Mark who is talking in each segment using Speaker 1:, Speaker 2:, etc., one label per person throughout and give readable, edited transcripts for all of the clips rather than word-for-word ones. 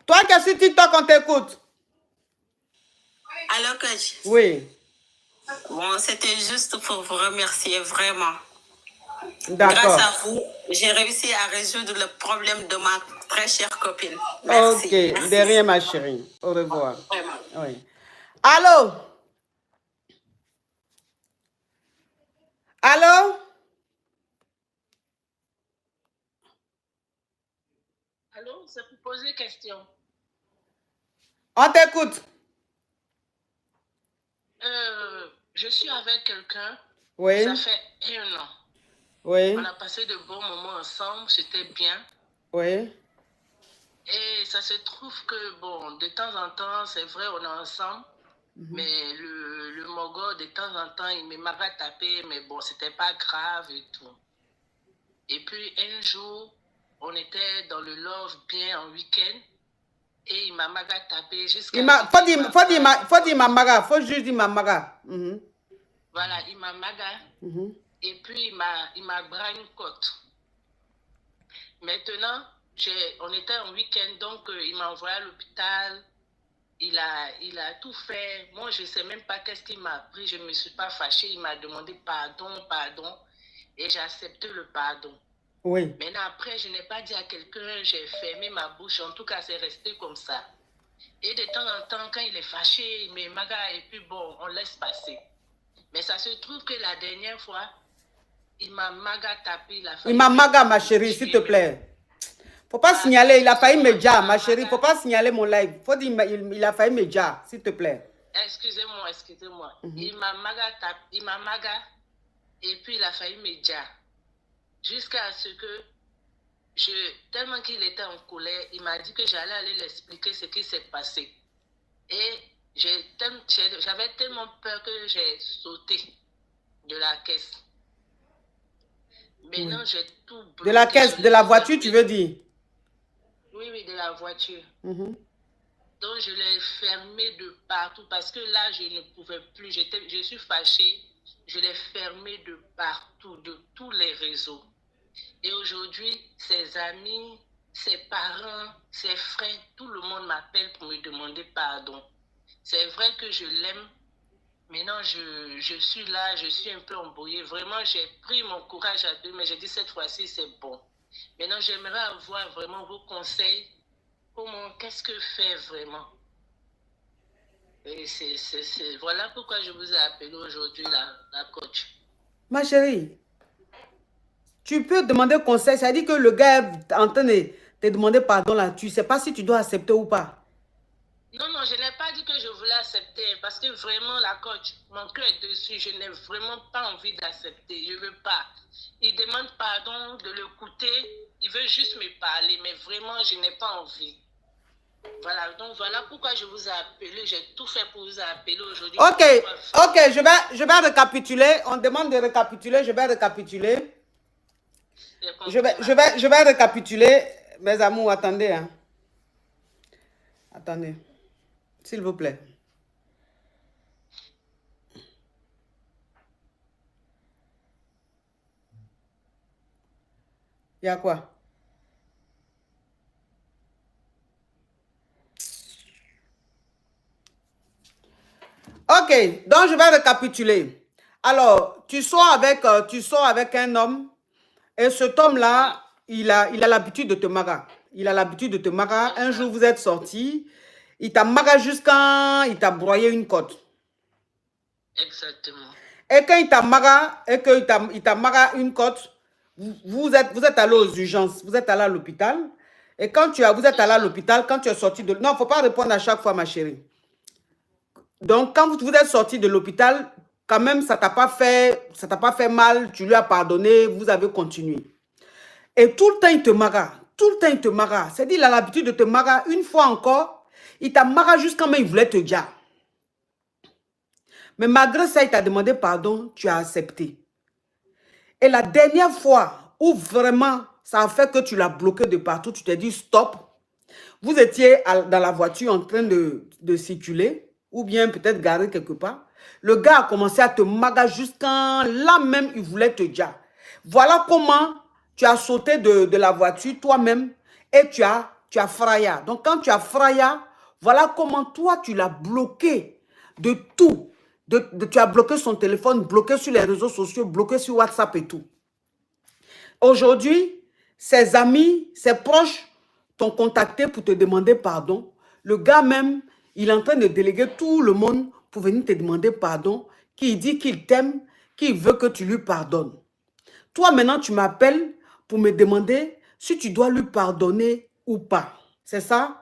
Speaker 1: Toi qui es sur TikTok, on t'écoute.
Speaker 2: Allô, coach?
Speaker 1: Oui.
Speaker 2: Bon, c'était juste pour vous remercier vraiment.
Speaker 1: D'accord.
Speaker 2: Grâce à vous, j'ai réussi à résoudre le problème de ma très chère copine. Merci.
Speaker 1: Ok,
Speaker 2: Merci.
Speaker 1: de rien, ma chérie. Au revoir.
Speaker 2: Vraiment.
Speaker 1: Oui. Allô? Allô?
Speaker 3: Allô, c'est pour poser question.
Speaker 1: On t'écoute.
Speaker 3: Je suis avec quelqu'un.
Speaker 1: Oui.
Speaker 3: Ça fait 1 an.
Speaker 1: Oui.
Speaker 3: On a passé de bons moments ensemble, c'était bien.
Speaker 1: Oui.
Speaker 3: Et ça se trouve que, bon, de temps en temps, c'est vrai, on est ensemble. Mais le Mogo, de temps en temps, il m'a tapé, mais bon, c'était pas grave et tout. Et puis, un jour, on était dans le love bien en week-end. Et il m'a tapé jusqu'à...
Speaker 1: Faut dire mamaga. Faut juste dire mamaga.
Speaker 3: Voilà, il m'a et puis il m'a bras une côte. Maintenant, on était en week-end, donc il m'a envoyé à l'hôpital. Il a tout fait. Moi, je ne sais même pas qu'est-ce qu'il m'a pris. Je ne me suis pas fâchée. Il m'a demandé pardon. Et j'ai accepté le pardon.
Speaker 1: Oui.
Speaker 3: Maintenant, après, je n'ai pas dit à quelqu'un, j'ai fermé ma bouche. En tout cas, c'est resté comme ça. Et de temps en temps, quand il est fâché, il me maga et puis bon, on laisse passer. Mais ça se trouve que la dernière fois, il m'a tapé.
Speaker 1: Il m'a maga, ma chérie, s'il te plaît. Faut pas signaler, il a failli me dire, ma chérie. Faut pas signaler mon live. Faut dire, il a failli me dire, s'il te plaît.
Speaker 3: Excusez-moi. Il m'a maga, et puis il a failli me dire. Jusqu'à ce que, tellement qu'il était en colère, il m'a dit que j'allais aller l'expliquer ce qui s'est passé. Et j'avais tellement peur que j'ai sauté de la caisse. Maintenant, j'ai tout bloqué.
Speaker 1: De la caisse, de la voiture, tu veux dire?
Speaker 3: Oui, de la voiture. Donc, je l'ai fermé de partout parce que là, je ne pouvais plus. Je suis fâchée. Je l'ai fermé de partout, de tous les réseaux. Et aujourd'hui, ses amis, ses parents, ses frères, tout le monde m'appelle pour me demander pardon. C'est vrai que je l'aime. Maintenant, je suis là, je suis un peu embrouillée. Vraiment, j'ai pris mon courage à deux, mais j'ai dit cette fois-ci, c'est bon. Maintenant, j'aimerais avoir vraiment vos conseils. Qu'est-ce que faire vraiment? Et voilà pourquoi je vous ai appelé aujourd'hui, la coach.
Speaker 1: Ma chérie, tu peux demander conseil. Ça dit que le gars est en train de te demander pardon là. Tu ne sais pas si tu dois accepter ou pas.
Speaker 3: Non, je n'ai pas dit que je voulais accepter parce que vraiment, la coach, mon cœur est dessus. Je n'ai vraiment pas envie d'accepter. Je ne veux pas. Il demande pardon de l'écouter. Il veut juste me parler, mais vraiment, je n'ai pas envie. Voilà, donc voilà pourquoi je vous ai appelé. J'ai tout fait pour vous appeler aujourd'hui.
Speaker 1: Ok, je vais récapituler. On demande de récapituler. Je vais récapituler. Je vais récapituler. Mes amours, attendez. Hein. Attendez. S'il vous plaît. Il y a quoi? Ok, donc je vais récapituler. Alors, tu sors avec un homme et cet homme-là, il a l'habitude de te maga. Il a l'habitude de te maga. Un jour, vous êtes sortis, il t'a maga jusqu'à... Il t'a broyé une côte.
Speaker 3: Exactement.
Speaker 1: Et quand il t'a maga une côte, vous êtes allé aux urgences, vous êtes allé à l'hôpital. Et quand vous êtes allé à l'hôpital, quand tu es sorti de... Non, il ne faut pas répondre à chaque fois, ma chérie. Donc, quand vous êtes sorti de l'hôpital, quand même, ça t'a pas fait mal, tu lui as pardonné, vous avez continué. Et tout le temps, il te maga. Tout le temps, il te maga. C'est-à-dire, il a l'habitude de te maga. Une fois encore, il t'a maga jusqu'à même il voulait te dire. Mais malgré ça, il t'a demandé pardon, tu as accepté. Et la dernière fois où vraiment, ça a fait que tu l'as bloqué de partout, tu t'es dit stop. Vous étiez dans la voiture en train de circuler. Ou bien peut-être garé quelque part. Le gars a commencé à te maga jusqu'à là même, il voulait te dire. Voilà comment tu as sauté de la voiture toi-même et tu as tu as Fraya. Donc, quand tu as Fraya, voilà comment toi, tu l'as bloqué de tout. Tu as bloqué son téléphone, bloqué sur les réseaux sociaux, bloqué sur WhatsApp et tout. Aujourd'hui, ses amis, ses proches t'ont contacté pour te demander pardon. Le gars même, il est en train de déléguer tout le monde pour venir te demander pardon, qui dit qu'il t'aime, qu'il veut que tu lui pardonnes. Toi, maintenant, tu m'appelles pour me demander si tu dois lui pardonner ou pas. C'est ça?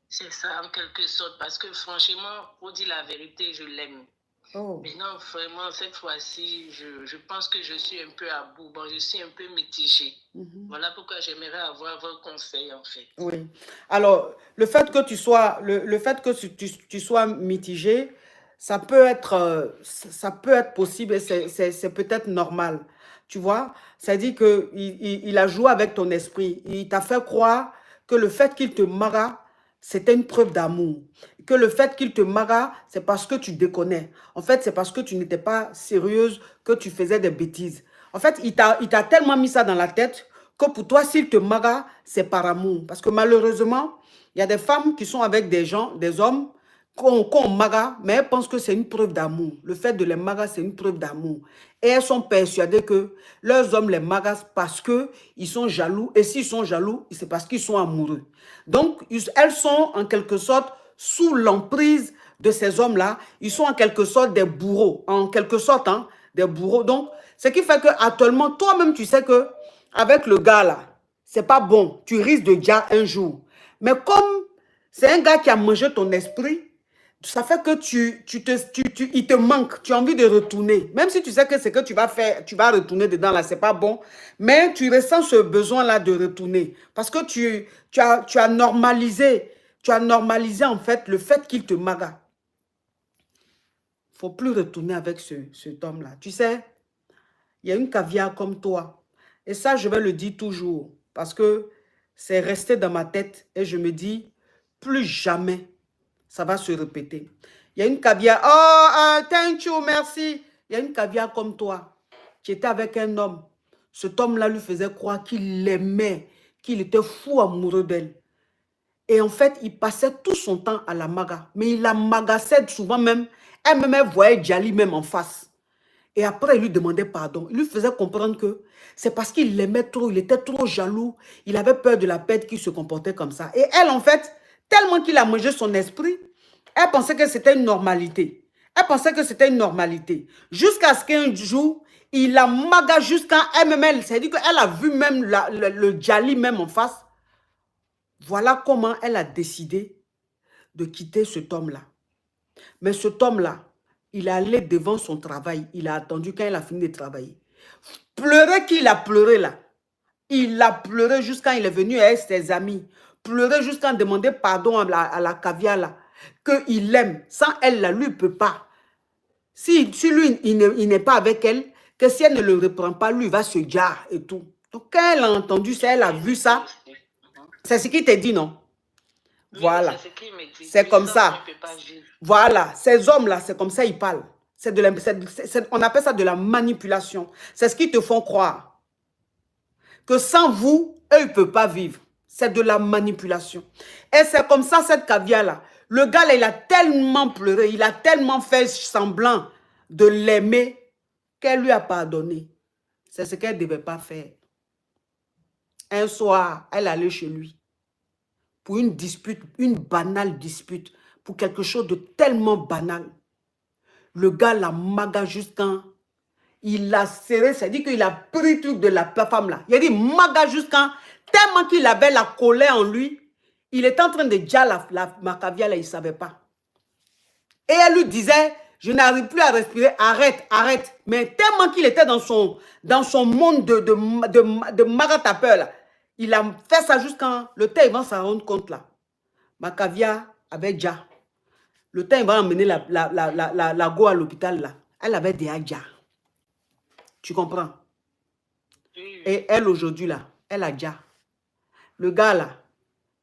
Speaker 3: C'est ça, en quelque sorte, parce que franchement, pour dire la vérité, je l'aime.
Speaker 1: Oh.
Speaker 3: Mais non, vraiment, cette fois-ci, je pense que je suis un peu à bout. Bon, je suis un peu mitigée. Voilà pourquoi j'aimerais avoir vos conseils, en fait.
Speaker 1: Oui. Alors, le fait que tu sois, le fait que tu sois mitigé, ça peut être possible et c'est peut-être normal. Tu vois? C'est-à-dire qu'il a joué avec ton esprit. Il t'a fait croire que le fait qu'il te mara, c'était une preuve d'amour. Que le fait qu'il te mara, c'est parce que tu déconnais. En fait, c'est parce que tu n'étais pas sérieuse que tu faisais des bêtises. En fait, il t'a tellement mis ça dans la tête que pour toi, s'il te mara, c'est par amour. Parce que malheureusement, il y a des femmes qui sont avec des gens, des hommes, qu'on mara, mais elles pensent que c'est une preuve d'amour. Le fait de les mara, c'est une preuve d'amour. Et elles sont persuadées que leurs hommes les marrent parce qu'ils sont jaloux. Et s'ils sont jaloux, c'est parce qu'ils sont amoureux. Donc, elles sont en quelque sorte sous l'emprise de ces hommes-là. Ils sont en quelque sorte des bourreaux. En quelque sorte, hein, des bourreaux. Donc, ce qui fait qu'actuellement, toi-même, tu sais que avec le gars là, c'est pas bon. Tu risques de dire un jour. Mais comme c'est un gars qui a mangé ton esprit, ça fait que il te manque, tu as envie de retourner. Même si tu sais que ce que tu vas faire, tu vas retourner dedans là, c'est pas bon. Mais tu ressens ce besoin-là de retourner. Parce que tu as normalisé en fait le fait qu'il te maga. Il ne faut plus retourner avec cet homme-là. Tu sais, il y a une caviar comme toi. Et ça, je vais le dire toujours. Parce que c'est resté dans ma tête. Et je me dis, plus jamais ça va se répéter. Il y a une caviar. Oh, thank you, merci. Il y a une caviar comme toi. Tu étais avec un homme. Cet homme-là lui faisait croire qu'il l'aimait, qu'il était fou amoureux d'elle. Et en fait, il passait tout son temps à la maga. Mais il la magassait souvent même. Elle voyait Djali même en face. Et après, il lui demandait pardon. Il lui faisait comprendre que c'est parce qu'il l'aimait trop, il était trop jaloux. Il avait peur de la perte qu'il se comportait comme ça. Et elle, en fait, tellement qu'il a mangé son esprit, elle pensait que c'était une normalité. Elle pensait que c'était une normalité. Jusqu'à ce qu'un jour, il la maga jusqu'à elle-même. C'est-à-dire qu'elle a vu même le Djali même en face. Voilà comment elle a décidé de quitter cet homme-là. Mais cet homme-là, il est allé devant son travail. Il a attendu quand il a fini de travailler. Pleurer qu'il a pleuré là. Il a pleuré jusqu'à il est venu avec ses amis. Pleurer jusqu'à demander pardon à la caviar là. Qu'il l'aime. Sans elle là, lui ne peut pas. Si lui, il n'est pas avec elle, que si elle ne le reprend pas, lui va se dire et tout. Donc quand elle a entendu ça, elle a vu ça. C'est ce qu'il t'a dit, non?
Speaker 3: Oui,
Speaker 1: voilà.
Speaker 3: C'est
Speaker 1: comme ça. Voilà. Ces hommes-là, c'est comme ça ils parlent. On appelle ça de la manipulation. C'est ce qu'ils te font croire. Que sans vous, eux, ils ne peuvent pas vivre. C'est de la manipulation. Et c'est comme ça, cette caviar-là. Le gars, là, il a tellement pleuré, il a tellement fait semblant de l'aimer qu'elle lui a pardonné. C'est ce qu'elle ne devait pas faire. Un soir, elle allait chez lui pour une dispute, une banale dispute, pour quelque chose de tellement banal. Le gars la maga jusqu'à... Il l'a serré, c'est-à-dire qu'il a pris le truc de la femme là. Il a dit maga jusqu'à... Tellement qu'il avait la colère en lui, il était en train de dire ma caviar là, il ne savait pas. Et elle lui disait, je n'arrive plus à respirer, arrête, arrête. Mais tellement qu'il était dans son monde de maratapeur là, il a fait ça jusqu'à le temps, il va s'en rendre compte là. Ma caviar avait déjà. Le temps, il va emmener la go à l'hôpital là. Elle avait déjà déjà. Tu comprends? Et elle aujourd'hui là, elle a déjà. Le gars là,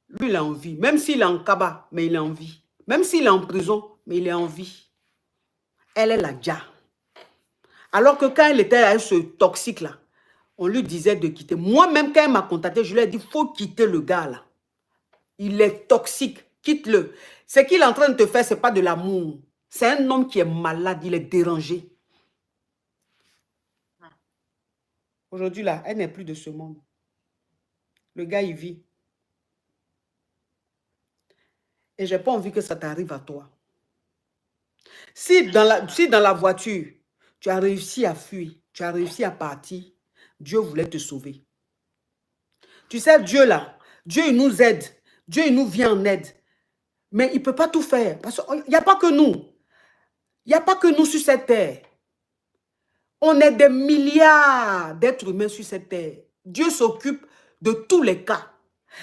Speaker 1: lui il a envie. Même s'il est en cabas, mais il a envie. Même s'il est en prison, mais il est en vie. Elle a déjà. Alors que quand elle était avec ce toxique là, On lui disait de quitter. Moi-même, quand elle m'a contacté, je lui ai dit, il faut quitter le gars là. Il est toxique. Quitte-le. Ce qu'il est en train de te faire, ce n'est pas de l'amour. C'est un homme qui est malade, il est dérangé. Aujourd'hui, là, elle n'est plus de ce monde. Le gars, il vit. Et je n'ai pas envie que ça t'arrive à toi. Si dans la voiture, tu as réussi à fuir, tu as réussi à partir, Dieu voulait te sauver. Tu sais, Dieu là, Dieu il nous aide. Dieu il nous vient en aide. Mais il ne peut pas tout faire. Parce qu'il n'y a pas que nous. Il n'y a pas que nous sur cette terre. On est des milliards d'êtres humains sur cette terre. Dieu s'occupe de tous les cas.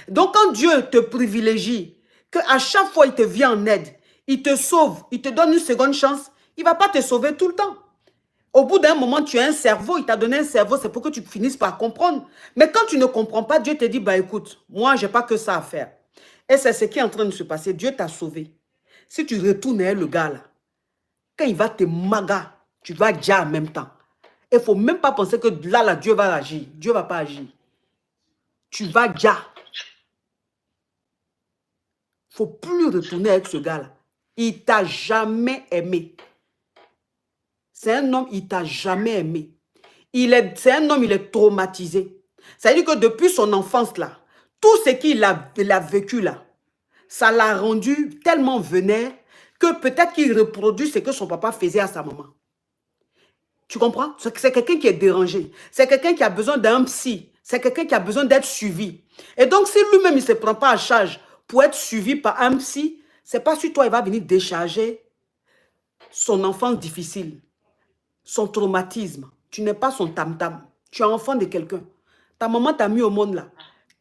Speaker 1: Donc quand Dieu te privilégie, qu'à chaque fois il te vient en aide, il te sauve, il te donne une seconde chance, il ne va pas te sauver tout le temps. Au bout d'un moment, tu as un cerveau, il t'a donné un cerveau, c'est pour que tu finisses par comprendre. Mais quand tu ne comprends pas, Dieu te dit, bah écoute, moi, je n'ai pas que ça à faire. Et c'est ce qui est en train de se passer. Dieu t'a sauvé. Si tu retournes à le gars là, quand il va te maga, tu vas déjà en même temps. Il ne faut même pas penser que là, Dieu va agir. Dieu ne va pas agir. Tu vas déjà. Il ne faut plus retourner avec ce gars-là. Il ne t'a jamais aimé. C'est un homme, il ne t'a jamais aimé. C'est un homme, il est traumatisé. Ça veut dire que depuis son enfance, là, tout ce qu'il a vécu, là, ça l'a rendu tellement vénère que peut-être qu'il reproduit ce que son papa faisait à sa maman. Tu comprends? C'est quelqu'un qui est dérangé. C'est quelqu'un qui a besoin d'un psy. C'est quelqu'un qui a besoin d'être suivi. Et donc, si lui-même, il ne se prend pas à charge pour être suivi par un psy, ce n'est pas sur toi, il va venir décharger son enfance difficile, son traumatisme. Tu n'es pas son tam-tam. Tu es enfant de quelqu'un. Ta maman t'a mis au monde là.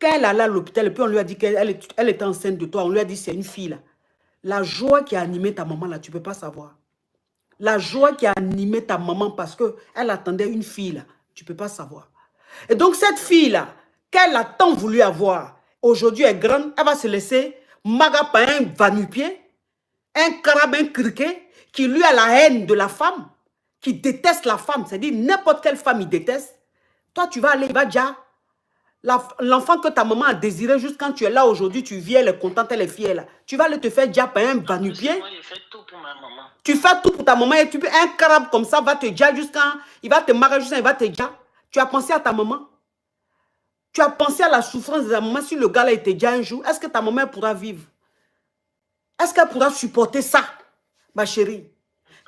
Speaker 1: Quand elle allait à l'hôpital, et puis on lui a dit qu'elle était enceinte de toi, on lui a dit c'est une fille là. La joie qui a animé ta maman là, tu ne peux pas savoir. La joie qui a animé ta maman parce qu'elle attendait une fille là, tu ne peux pas savoir. Et donc cette fille là, qu'elle a tant voulu avoir, aujourd'hui elle est grande, elle va se laisser maga par un va-nu-pied, un crabe, un criquet, qui lui a la haine de la femme, qui déteste la femme, c'est-à-dire n'importe quelle femme il déteste. Toi tu vas aller, il va déjà. L'enfant que ta maman a désiré, juste quand tu es là aujourd'hui, tu viens, elle est contente, elle est fière là. Tu vas aller te faire déjà par un va-nu-pied.
Speaker 3: Moi, je fais tout pour ma maman.
Speaker 1: Tu fais tout pour ta maman et un crabe comme ça va te dire jusqu'à... Il va te marier jusqu'à... Il va te dire. Tu as pensé à ta maman? Tu as pensé à la souffrance de ta maman si le gars là était déjà un jour? Est-ce que ta maman pourra vivre? Est-ce qu'elle pourra supporter ça, ma chérie?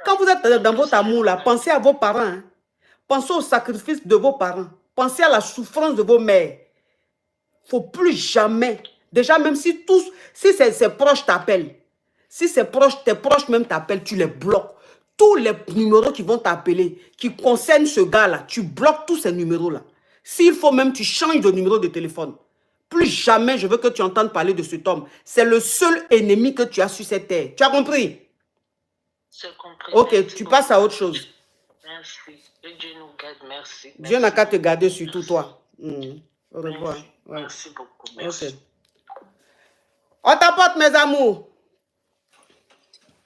Speaker 1: Quand vous êtes dans votre amour là, pensez à vos parents. Hein. Pensez au sacrifice de vos parents. Pensez à la souffrance de vos mères. Il ne faut plus jamais... Déjà, même si ses proches t'appellent, si tes proches même t'appellent, tu les bloques. Tous les numéros qui vont t'appeler, qui concernent ce gars-là, tu bloques tous ces numéros-là. S'il faut même, tu changes de numéro de téléphone. Plus jamais je veux que tu entendes parler de cet homme. C'est le seul ennemi que tu as sur cette terre. Tu as compris?
Speaker 3: C'est compris.
Speaker 1: Ok,
Speaker 3: Merci
Speaker 1: tu
Speaker 3: beaucoup.
Speaker 1: passes à autre chose.
Speaker 3: Merci. Que Dieu nous garde. Merci.
Speaker 1: Dieu n'a qu'à te garder surtout toi. Au revoir.
Speaker 3: Merci.
Speaker 1: Ouais.
Speaker 3: Merci beaucoup. Merci.
Speaker 1: Ok. On t'apporte mes amours.